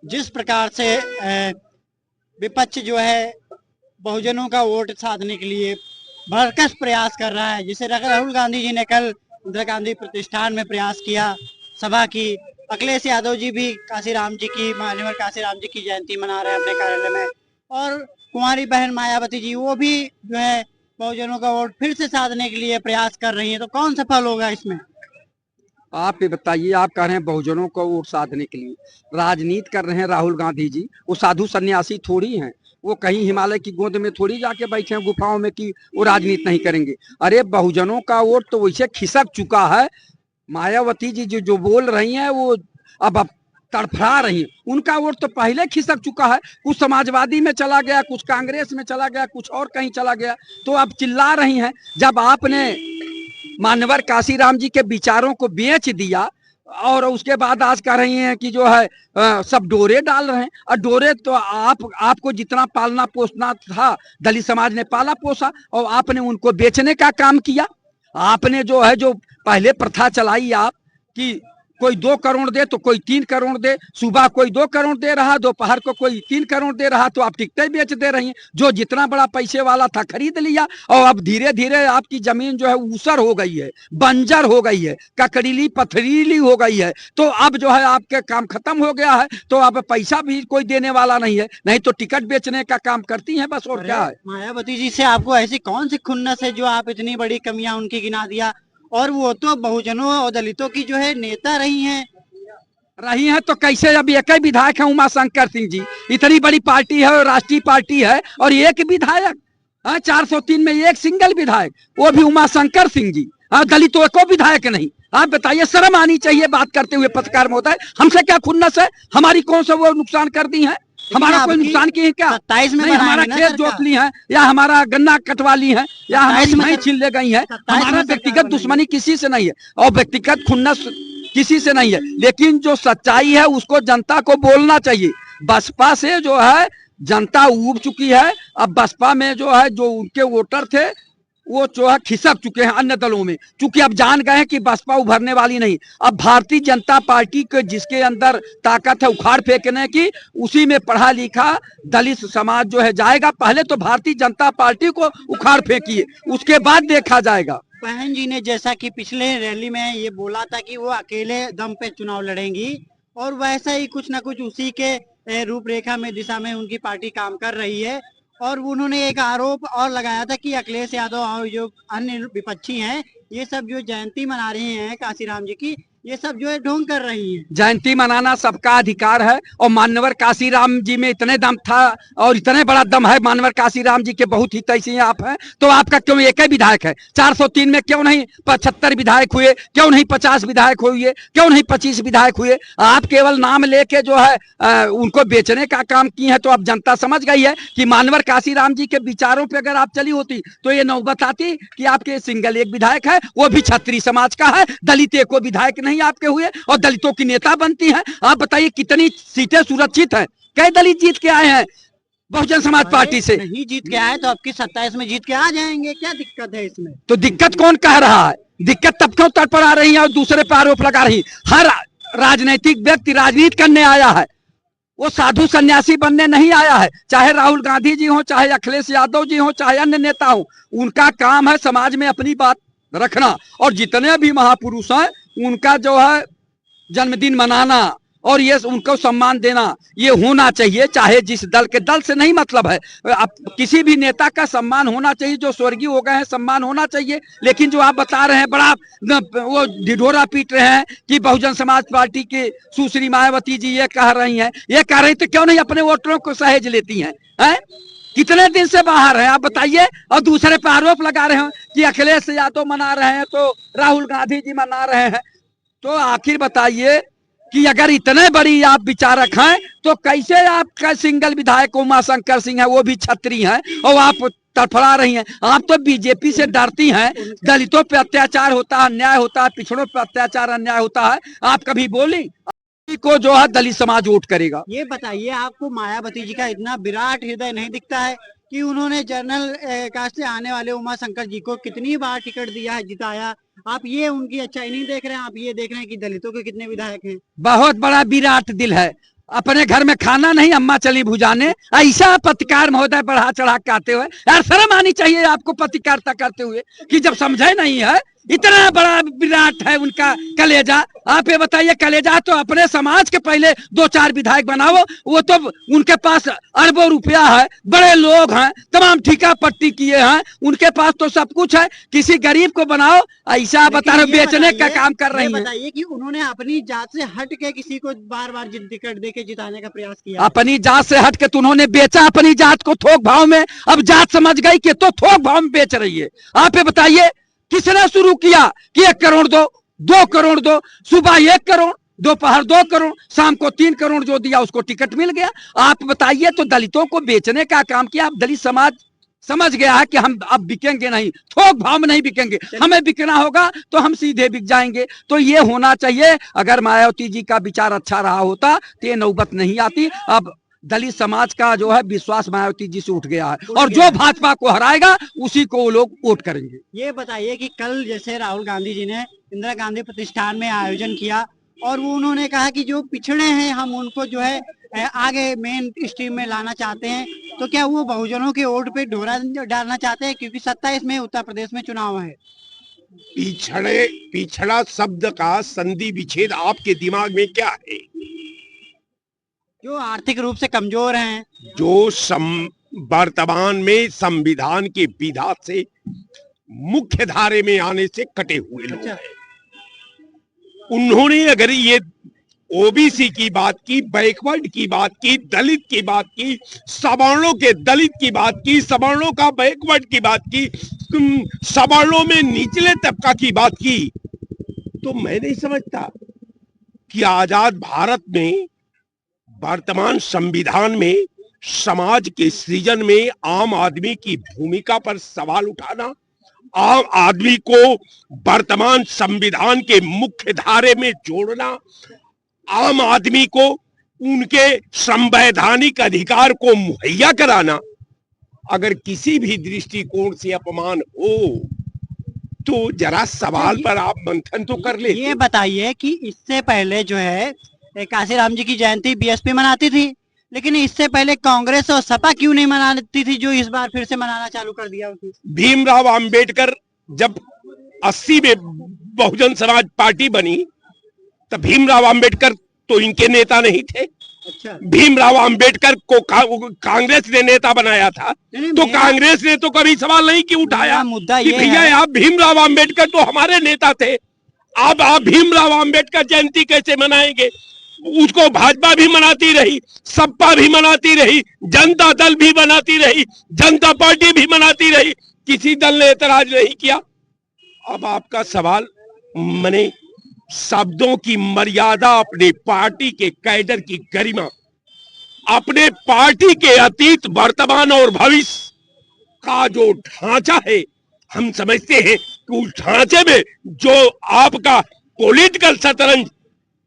जिस प्रकार से विपक्ष जो है बहुजनों का वोट साधने के लिए भरकस प्रयास कर रहा है, जिसे राहुल गांधी जी ने कल इंदिरा गांधी प्रतिष्ठान में प्रयास किया, सभा की। अखिलेश यादव जी भी काशीराम जी की, मान्यवर काशीराम जी की जयंती मना रहे हैं अपने कार्यालय में। और कुंवारी बहन मायावती जी, वो भी जो है बहुजनों का वोट फिर से साधने के लिए प्रयास कर रही है। तो कौन सफल होगा इसमें? आप ये बताइए, आप कह रहे हैं बहुजनों को वोट साधने के लिए राजनीति कर रहे हैं राहुल गांधी जी। वो साधु सन्यासी थोड़ी हैं, वो कहीं हिमालय की गोद में थोड़ी जाके बैठे हैं गुफाओं में कि वो राजनीति नहीं करेंगे। अरे बहुजनों का वोट तो वैसे खिसक चुका है। मायावती जी जो बोल रही हैं वो अब तड़फड़ा रही हैं। उनका वोट तो पहले खिसक चुका है। कुछ समाजवादी में चला गया, कुछ कांग्रेस में चला गया, कुछ और कहीं चला गया। तो अब चिल्ला रही हैं। जब आपने मान्यवर काशीराम जी के विचारों को बेच दिया और उसके बाद आज कह रही हैं कि जो है सब डोरे डाल रहे हैं। और डोरे तो आपको जितना पालना पोसना था दलित समाज ने पाला पोसा, और आपने उनको बेचने का काम किया। आपने जो है जो पहले प्रथा चलाई आप कि कोई 2 करोड़ दे तो कोई 3 करोड़ दे, सुबह कोई 2 करोड़ दे रहा, दोपहर को कोई 3 करोड़ दे रहा, तो आप टिकटें बेच दे रही हैं। जो जितना बड़ा पैसे वाला था खरीद लिया, और अब धीरे धीरे आपकी जमीन जो है ऊसर हो गई है, बंजर हो गई है, ककड़ीली पथरीली हो गई है। तो अब जो है आपके काम खत्म हो गया है, तो अब पैसा भी कोई देने वाला नहीं है, नहीं तो टिकट बेचने का काम करती है बस, और क्या है। मायावती जी से आपको ऐसी कौन सी खुन्नस है जो आप इतनी बड़ी कमियां उनकी गिना दिया? और वो तो बहुजनों और दलितों की जो है नेता रही हैं। तो कैसे? अब एक ही विधायक है उमा शंकर सिंह जी। इतनी बड़ी पार्टी है और राष्ट्रीय पार्टी है, और एक विधायक, 403 में एक सिंगल विधायक, वो भी उमा शंकर सिंह जी। दलितों को विधायक नहीं। आप बताइए, शर्म आनी चाहिए बात करते हुए पत्रकार महोदय। हमसे क्या खुन्नस है? हमारी कौन सा वो नुकसान कर दी है? हमारा कोई नुकसान की है क्या? 27 में नहीं, हमारा खेत जोत ली है, या हमारा गन्ना कटवा ली है, या हमारी भैंस छीन ले गई है। हमारा व्यक्तिगत दुश्मनी किसी से नहीं है, और व्यक्तिगत खुन्नस किसी से नहीं है। लेकिन जो सच्चाई है उसको जनता को बोलना चाहिए। बसपा से जो है जनता उब चुकी है। अब बसपा में जो है जो उनके वोटर थे वो जो है खिसक चुके हैं अन्य दलों में, क्योंकि अब जान गए हैं कि बसपा उभरने वाली नहीं। अब भारतीय जनता पार्टी के जिसके अंदर ताकत है उखाड़ फेंकने की, उसी में पढ़ा लिखा दलित समाज जो है जाएगा। पहले तो भारतीय जनता पार्टी को उखाड़ फेंकिए, उसके बाद देखा जाएगा। बहन जी ने जैसा कि पिछले रैली में ये बोला था कि वो अकेले दम पे चुनाव लड़ेंगी, और वैसा ही कुछ ना कुछ उसी के रूपरेखा में, दिशा में उनकी पार्टी काम कर रही है। और उन्होंने एक आरोप और लगाया था कि अखिलेश यादव और जो अन्य विपक्षी हैं, ये सब जो जयंती मना रहे हैं काशीराम जी की, ये सब जो है ढोंग कर रही है। जयंती मनाना सबका अधिकार है, और मान्यवर काशीराम जी में इतने दम था और इतने बड़ा दम है मान्यवर काशीराम जी के, बहुत ही तैसी आप हैं। तो आपका क्यों एक ही विधायक है? 403 में क्यों नहीं 75 विधायक हुए? क्यों नहीं 50 विधायक हुए? क्यों नहीं 25 विधायक हुए? आप केवल नाम लेके जो है उनको बेचने का काम किए हैं। तो अब जनता समझ गई है कि मान्यवर काशीराम जी के विचारों पर अगर आप चली होती तो ये नौबत आती कि आपके सिंगल एक विधायक है, वो भी क्षत्रिय समाज का है, दलित को विधायक नहीं आपके हुए, और दलितों की नेता बनती हैं। आप बताइए कितनी सीटें सुरक्षित हैं? कई दलित जीत के आए हैं बहुजन समाज पार्टी से। नहीं जीत के आए तो आपकी 27 में जीत के आ जाएंगे, क्या दिक्कत है इसमें? तो दिक्कत कौन कह रहा है? दिक्कत तब क्यों तड़पड़ा रही है और दूसरे पर आरोप लगा रही? हर राजनीतिक व्यक्ति राजनीति करने आया है, वो साधु सन्यासी बनने नहीं आया है। चाहे राहुल गांधी जी हो, चाहे अखिलेश यादव जी हो, चाहे अन्य नेता हो, उनका काम है समाज में अपनी बात रखना। और जितने भी महापुरुष हैं उनका जो है जन्मदिन मनाना और ये उनको सम्मान देना, ये होना चाहिए। चाहे जिस दल के, दल से नहीं मतलब है, अब किसी भी नेता का सम्मान होना चाहिए। जो स्वर्गीय हो गए हैं सम्मान होना चाहिए। लेकिन जो आप बता रहे हैं, बड़ा वो ढिढोरा पीट रहे हैं कि बहुजन समाज पार्टी की सुश्री मायावती जी ये कह रही हैं, ये कह रही, तो क्यों नहीं अपने वोटरों को सहेज लेती हैं? कितने दिन से बाहर हैं आप बताइए, और दूसरे पर आरोप लगा रहे हैं कि अखिलेश यादव मना रहे हैं तो राहुल गांधी जी मना रहे हैं। तो आखिर बताइए कि अगर इतने बड़ी आप विचारक हैं तो कैसे आपका सिंगल विधायक उमा शंकर सिंह है, वो भी छत्री हैं, और आप तड़फड़ा रही हैं? आप तो बीजेपी से डरती हैं। दलितों पे अत्याचार होता है, अन्याय होता है, पिछड़ों पे अत्याचार अन्याय होता है, आप कभी बोली को जो है दलित समाज वोट करेगा? ये बताइए, आपको मायावती जी का इतना विराट हृदय नहीं दिखता है कि उन्होंने जनरल कास्ट से आने वाले उमा शंकर जी को कितनी बार टिकट दिया है, जिताया? आप ये उनकी अच्छाई नहीं देख रहे हैं, आप ये देख रहे हैं कि दलितों के कितने विधायक हैं। बहुत बड़ा विराट दिल है। अपने घर में खाना नहीं, अम्मा चली भुजाने, ऐसा पत्रकार महोदय बढ़ा चढ़ा के आते हुए, यार शर्म आनी चाहिए आपको पत्रकारिता करते हुए कि जब समझे नहीं है। इतना बड़ा विराट है उनका कलेजा। आप ये बताइए, कलेजा तो अपने समाज के पहले 2-4 विधायक बनाओ, वो तो उनके पास अरबों रुपया है, बड़े लोग हैं, तमाम ठिका पट्टी किए हैं, उनके पास तो सब कुछ है। किसी गरीब को बनाओ, ऐसा बता रहे बेचने का काम कर रही है। बताइए कि उन्होंने अपनी जात से हट के किसी को बार बार टिकट दे के जिताने का प्रयास किया। अपनी जात से हट के तो उन्होंने बेचा अपनी जात को थोक भाव में। अब जात समझ गई कि तो थोक भाव में बेच रही है। आप ये बताइए किसने शुरू किया कि 1 करोड़ दो, 2 करोड़ दो, सुबह 1 करोड़, दोपहर 2 करोड़, शाम को 3 करोड़ जो दिया उसको टिकट मिल गया। आप बताइए, तो दलितों को बेचने का काम किया। अब दलित समाज समझ गया है कि हम अब बिकेंगे नहीं, थोक भाव में नहीं बिकेंगे, हमें बिकना होगा तो हम सीधे बिक जाएंगे। तो ये होना चाहिए। अगर मायावती जी का विचार अच्छा रहा होता तो ये नौबत नहीं आती। अब दलित समाज का जो है विश्वास मायावती जी से उठ गया है, और जो भाजपा को हराएगा उसी को वो लोग वोट करेंगे। ये बताइए कि कल जैसे राहुल गांधी जी ने इंदिरा गांधी प्रतिष्ठान में आयोजन किया और वो उन्होंने कहा कि जो पिछड़े हैं हम उनको जो है आगे मेन स्ट्रीम में लाना चाहते हैं, तो क्या वो बहुजनों के वोट पे ढोरा डालना चाहते हैं? क्योंकि 27 में उत्तर प्रदेश में चुनाव है। पिछड़ा शब्द का संधि विच्छेद आपके दिमाग में क्या है? जो आर्थिक रूप से कमजोर हैं, जो वर्तमान में संविधान के विधा से मुख्य धारे में आने से कटे हुए लोग हैं। उन्होंने अगर ये ओबीसी की बात की, बैकवर्ड की बात की, दलित की बात की, सवर्णों के दलित की बात की, सवर्णों का बैकवर्ड की बात की, सवर्णों में निचले तबका की बात की, तो मैं नहीं समझता कि आजाद भारत में वर्तमान संविधान में समाज के सृजन में आम आदमी की भूमिका पर सवाल उठाना, आम आदमी को वर्तमान संविधान के मुख्य धारे में जोड़ना, आम आदमी को उनके संवैधानिक अधिकार को मुहैया कराना, अगर किसी भी दृष्टिकोण से अपमान हो तो जरा सवाल पर आप मंथन तो कर ले। ये बताइए कि इससे पहले जो है काशीराम जी की जयंती बीएसपी मनाती थी, लेकिन इससे पहले कांग्रेस और सपा क्यों नहीं मनाती थी, जो इस बार फिर से मनाना चालू कर दिया? भीमराव अंबेडकर जब 80 में बहुजन समाज पार्टी बनी तब भीमराव अंबेडकर तो इनके नेता नहीं थे। अच्छा। भीमराव अंबेडकर को कांग्रेस ने नेता बनाया था, तो कांग्रेस ने तो कभी सवाल नहीं की उठाया मुद्दा कि भैया आप भीमराव अंबेडकर तो हमारे नेता थे, अब आप भीमराव अंबेडकर जयंती कैसे मनाएंगे? उसको भाजपा भी मनाती रही, सपा भी मनाती रही, जनता दल भी मनाती रही, जनता पार्टी भी मनाती रही, किसी दल ने एतराज नहीं किया। अब आपका सवाल, मने शब्दों की मर्यादा, अपने पार्टी के कैडर की गरिमा, अपने पार्टी के अतीत, वर्तमान और भविष्य का जो ढांचा है, हम समझते हैं कि उस ढांचे में जो आपका पॉलिटिकल शतरंज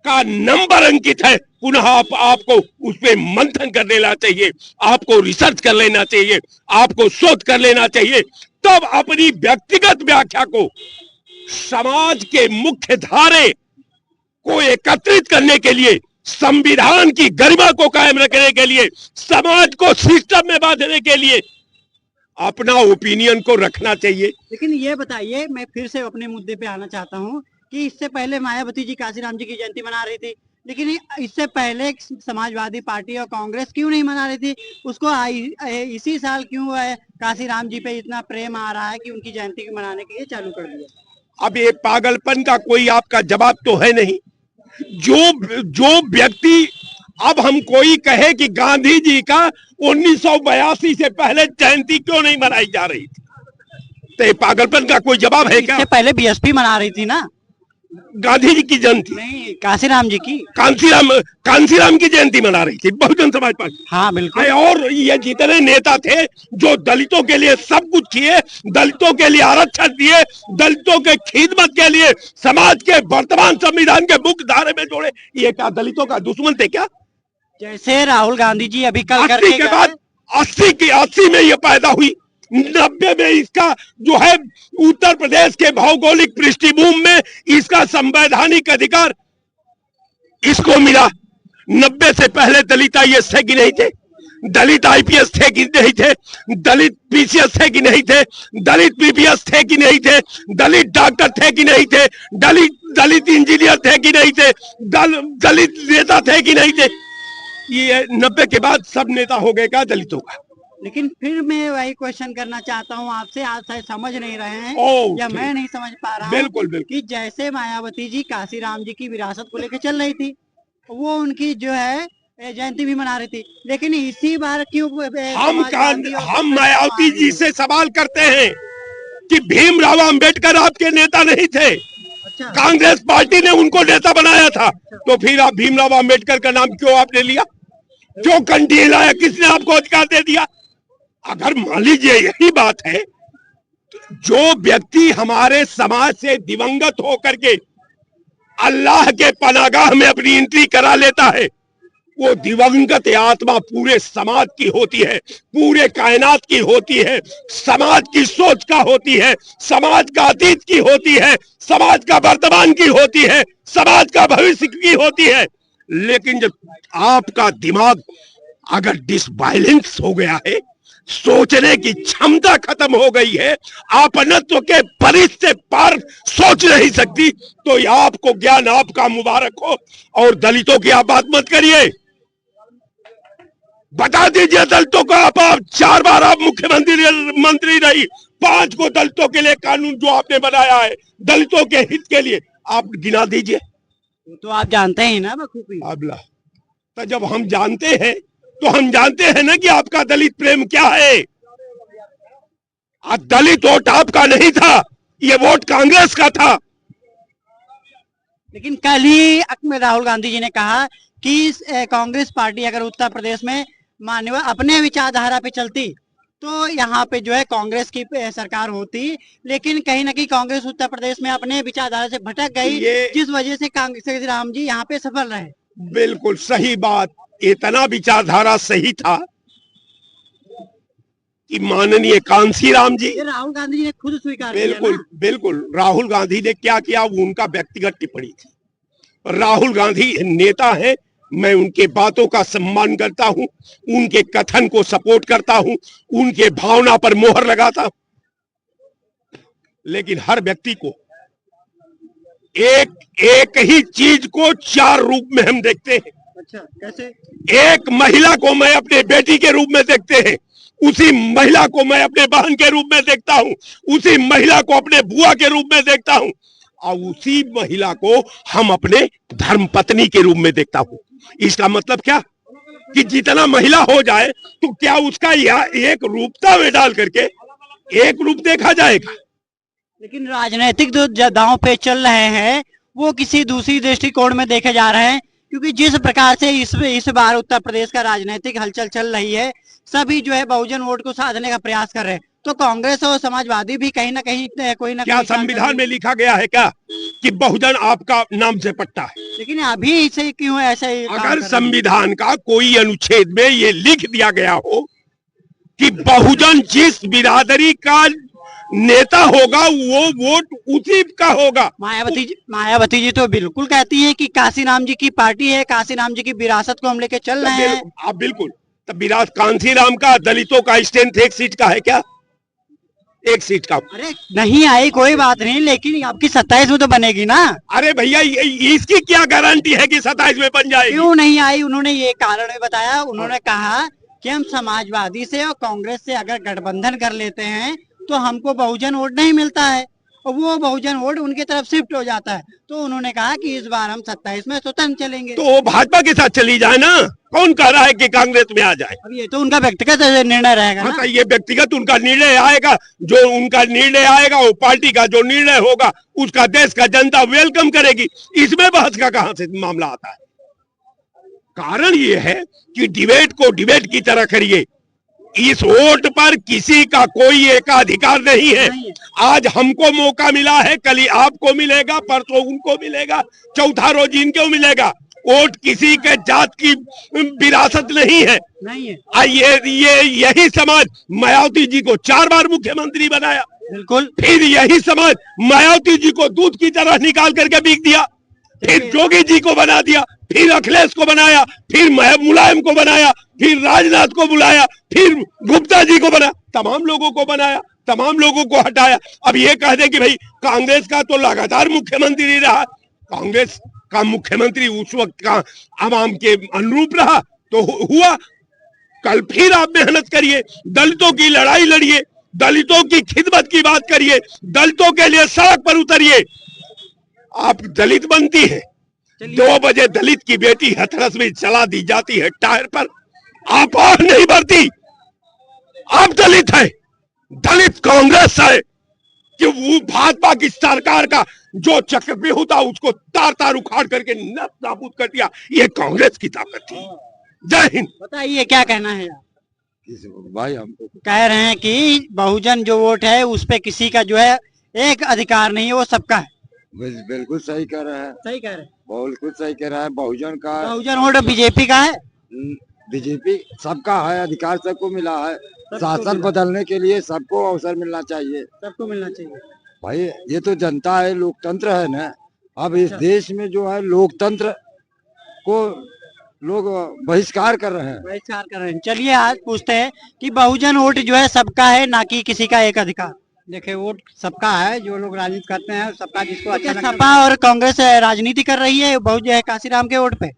का नंबर अंकित है, पुनः आपको उस पर मंथन कर लेना चाहिए, आपको रिसर्च कर लेना चाहिए, आपको शोध कर लेना चाहिए, तब अपनी व्यक्तिगत व्याख्या को समाज के मुख्य धारे को एकत्रित करने के लिए, संविधान की गरिमा को कायम रखने के लिए, समाज को सिस्टम में बांधने के लिए अपना ओपिनियन को रखना चाहिए। लेकिन ये बताइए, मैं फिर से अपने मुद्दे पे आना चाहता हूँ कि इससे पहले मायावती जी काशीराम जी की जयंती मना रही थी, लेकिन इससे पहले समाजवादी पार्टी और कांग्रेस क्यों नहीं मना रही थी? उसको इसी साल क्यों काशीराम जी पे इतना प्रेम आ रहा है कि उनकी जयंती मनाने के लिए चालू कर दिया? अब ये पागलपन का कोई आपका जवाब तो है नहीं। जो व्यक्ति, अब हम कोई कहे कि गांधी जी का 1982 से पहले जयंती क्यों नहीं मनाई जा रही थी, तो पागलपन का कोई जवाब है क्या? इससे पहले बीएसपी मना रही थी ना गांधी जी की जयंती नहीं, काशीराम जी की, कांसीराम की जयंती मना रही थी बहुजन समाज पार्टी। हाँ बिल्कुल। और ये जितने नेता थे जो दलितों के लिए सब कुछ किए, दलितों के लिए आरक्षण दिए, दलितों के खिदमत के लिए समाज के वर्तमान संविधान के मुख्य धारे में जोड़े, ये क्या दलितों का दुश्मन थे क्या? जैसे राहुल गांधी जी अभी कल 80 के बाद 80 में ये पैदा हुई, 90 में इसका जो है उत्तर प्रदेश के भौगोलिक पृष्ठभूमि में इसका संवैधानिक अधिकार इसको मिला, 90 से पहले दलित आईएएस थे कि नहीं थे, दलित आईपीएस थे कि नहीं थे, दलित पीसीएस थे कि नहीं थे, दलित पीपीएस थे कि नहीं थे, दलित डॉक्टर थे कि नहीं थे, दलित इंजीनियर थे कि नहीं थे, दलित नेता थे कि नहीं थे। ये 90 के बाद सब नेता हो गए क्या दलितों का? लेकिन फिर मैं वही क्वेश्चन करना चाहता हूँ आपसे, आप शायद समझ नहीं रहे हैं या मैं नहीं समझ पा रहा हूँ। बिल्कुल बिल्कुल। कि जैसे मायावती जी काशीराम जी की विरासत को लेकर चल रही थी, वो उनकी जो है जयंती भी मना रही थी, लेकिन इसी बार क्यों हम मायावती जी से सवाल करते हैं कि भीमराव अंबेडकर आपके नेता नहीं थे? अच्छा। कांग्रेस पार्टी ने उनको नेता बनाया था, तो फिर आप भीमराव अंबेडकर का नाम क्यों आपने लिया? क्यों कंठी हिलाया? किसने आपको अधिकार दे दिया? अगर मान लीजिए यही बात है, जो व्यक्ति हमारे समाज से दिवंगत होकर के अल्लाह के पनागाह में अपनी एंट्री करा लेता है, वो दिवंगत आत्मा पूरे समाज की होती है, पूरे कायनात की होती है, समाज की सोच का होती है, समाज का अतीत की होती है, समाज का वर्तमान की होती है, समाज का भविष्य की होती है। लेकिन जब आपका दिमाग अगर डिसबैलेंस हो गया है, सोचने की क्षमता खत्म हो गई है, आपनत्व के परिध से पार सोच नहीं सकती, तो आपको ज्ञान आपका मुबारक हो। और दलितों की आप बात मत करिए, बता दीजिए दलितों को। आप 4 बार आप मुख्यमंत्री रही, 5 को दलितों के लिए कानून जो आपने बनाया है दलितों के हित के लिए, आप गिना दीजिए। तो आप जानते हैं ना बखूबी। अबला तो जब हम जानते हैं तो हम जानते हैं ना कि आपका दलित प्रेम क्या है। दलित वोट आपका नहीं था, ये वोट कांग्रेस का था। लेकिन कल ही राहुल गांधी जी ने कहा कि कांग्रेस पार्टी अगर उत्तर प्रदेश में मानव अपने विचारधारा पे चलती तो यहाँ पे जो है कांग्रेस की सरकार होती, लेकिन कहीं ना कहीं कांग्रेस उत्तर प्रदेश में अपने विचारधारा से भटक गई, जिस वजह से काशीराम जी यहाँ पे सफल रहे। बिल्कुल सही बात। इतना विचारधारा सही था कि माननीय कांशीराम जी, राहुल गांधी जी ने खुद स्वीकार बिल्कुल बिल्कुल, राहुल गांधी ने क्या किया वो उनका व्यक्तिगत टिप्पणी थी। राहुल गांधी नेता है, मैं उनके बातों का सम्मान करता हूं, उनके कथन को सपोर्ट करता हूं, उनके भावना पर मोहर लगाता हूं। लेकिन हर व्यक्ति को एक ही चीज को 4 रूप में हम देखते हैं। अच्छा, कैसे? एक महिला को मैं अपने बेटी के रूप में देखते हैं, उसी महिला को मैं अपने बहन के रूप में देखता हूं, उसी महिला को अपने बुआ के रूप में देखता हूं, और उसी महिला को हम अपने धर्मपत्नी के रूप में देखता हूं। इसका मतलब क्या कि जितना महिला हो जाए तो क्या उसका एक रूपता में डाल करके एक रूप देखा जाएगा? लेकिन राजनीतिक जो दांव पे चल रहे हैं वो किसी दूसरी दृष्टिकोण में देखे जा रहे हैं, क्योंकि जिस प्रकार से इस बार उत्तर प्रदेश का राजनीतिक हलचल चल रही है, सभी जो है बहुजन वोट को साधने का प्रयास कर रहे हैं, तो कांग्रेस और समाजवादी भी कहीं ना कहीं कोई ना क्या संविधान में लिखा गया है क्या कि बहुजन आपका नाम से पट्टा है? लेकिन अभी इसे क्यों ऐसे? अगर संविधान का कोई अनुच्छेद में ये लिख दिया गया हो कि बहुजन जिस बिरादरी का नेता होगा वो वोट उसी का होगा। मायावती जी तो बिल्कुल कहती हैं कि काशीराम जी की पार्टी है, काशीराम जी की विरासत को हम लेके चल रहे हैं। आप बिल्कुल, तब विरासत कांशीराम का दलितों का स्ट्रेंथ 1 सीट का है क्या? 1 सीट का। अरे नहीं आई कोई बात नहीं, लेकिन आपकी 27 में तो बनेगी ना। अरे भैया इसकी क्या गारंटी है कि 27 में बन जाएगी? क्यों नहीं आई? उन्होंने ये कारण भी बताया, उन्होंने कहा कि हम समाजवादी से और कांग्रेस से अगर गठबंधन कर लेते हैं तो हमको बहुजन वोट नहीं मिलता है, और वो बहुजन वोट उनकी तरफ शिफ्ट हो जाता है, तो उन्होंने कहा कि इस बार हम 27 में स्वतंत्र चलेंगे। तो वो भाजपा के साथ चली जाए ना, कौन कह रहा है कि कांग्रेस में आ जाए? अब ये तो उनका व्यक्तिगत निर्णय रहेगा ना। ये व्यक्तिगत उनका निर्णय आएगा, जो उनका निर्णय आएगा वो पार्टी का जो निर्णय होगा उसका देश का जनता वेलकम करेगी। इसमें बहस का कहां से मामला आता है? कारण ये है कि डिबेट को डिबेट की तरह करिए। इस वोट पर किसी का कोई एकाधिकार नहीं है। आज हमको मौका मिला है, कल ही आपको मिलेगा, परसों उनको मिलेगा, चौथा रोज इनको मिलेगा। वोट किसी के जात की विरासत नहीं है। ये यही समाज मायावती जी को 4 बार मुख्यमंत्री बनाया, बिल्कुल। फिर यही समाज मायावती जी को दूध की तरह निकाल करके बिक दिया। फिर जोगी जी को बना दिया, फिर अखिलेश को बनाया, फिर मुलायम को बनाया, फिर राजनाथ को बुलाया, फिर गुप्ता जी को बनाया, तमाम लोगों को बनाया, तमाम लोगों को हटाया। अब ये कह दे कि भाई कांग्रेस का तो लगातार मुख्यमंत्री रहा, कांग्रेस का मुख्यमंत्री उस वक्त का आवाम के अनुरूप रहा तो हुआ। कल फिर आप मेहनत करिए, दलितों की लड़ाई लड़िए, दलितों की खिदमत की बात करिए, दलितों के लिए सड़क पर उतरिए। आप दलित बनती है, 2 बजे दलित की बेटी हथरस में चला दी जाती है टायर पर, आप आह नहीं भरती। आप दलित है, दलित कांग्रेस है कि वो भाजपा की सरकार का जो चक्रव्यूह था उसको तार तार उखाड़ करके नाबूद कर दिया। ये कांग्रेस की ताकत थी। जय हिंद। बताइए क्या कहना है आप? भाई हमको कह रहे हैं कि बहुजन जो वोट है उस पे किसी का जो है एक अधिकार नहीं है, वो सबका है। बिल्कुल सही कह रहे हैं, सही कह रहे हैं। बिल्कुल सही कह रहा है। बहुजन का, बहुजन वोट बीजेपी का है, बीजेपी सबका है, अधिकार सबको मिला है। शासन बदलने के लिए सबको अवसर मिलना चाहिए, सबको मिलना चाहिए। भाई ये तो जनता है, लोकतंत्र है ना। अब इस देश में जो है लोकतंत्र को लोग बहिष्कार कर रहे हैं। बहिष्कार कर रहे हैं। चलिए आज पूछते हैं कि बहुजन वोट जो है सबका है ना कि किसी का एक अधिकार? देखिए वोट सबका है, जो लोग राजनीति करते हैं सबका, जिसको अच्छा लगता है। सपा और कांग्रेस राजनीति कर रही है बहुजन काशीराम के वोट पे?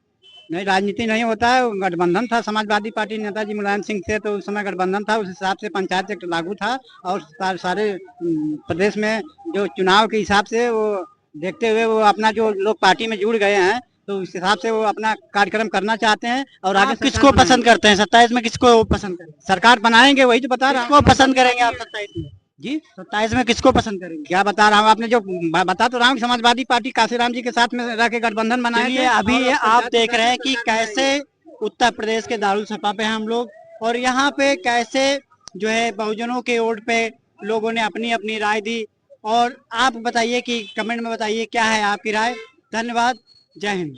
नहीं, राजनीति नहीं होता है, गठबंधन था समाजवादी पार्टी नेताजी मुलायम सिंह से, तो उस समय गठबंधन था, उस हिसाब से पंचायत एक्ट लागू था और सारे प्रदेश में जो चुनाव के हिसाब से वो देखते हुए वो अपना जो लोग पार्टी में जुड़ गए हैं तो उस हिसाब से वो अपना कार्यक्रम करना चाहते हैं। और आगे किसको पसंद करते हैं 27 में? किसको पसंद करेंगे? सरकार बनाएंगे, वही तो बता रहा हूँ। किसको पसंद करेंगे आप 27 में? जी 27 में किसको पसंद करेंगे? क्या बता रहा हूँ, आपने जो बता तो रहा हूँ, समाजवादी पार्टी काशीराम जी के साथ में रह के गठबंधन बनाए थे। अभी आप देख रहे हैं कि कैसे उत्तर प्रदेश के दारुल सपा पे हम लोग, और यहाँ पे कैसे जो है बहुजनों के वोट पे लोगों ने अपनी अपनी राय दी। और आप बताइए कि कमेंट में बताइए क्या है आपकी राय। धन्यवाद, जय हिंद।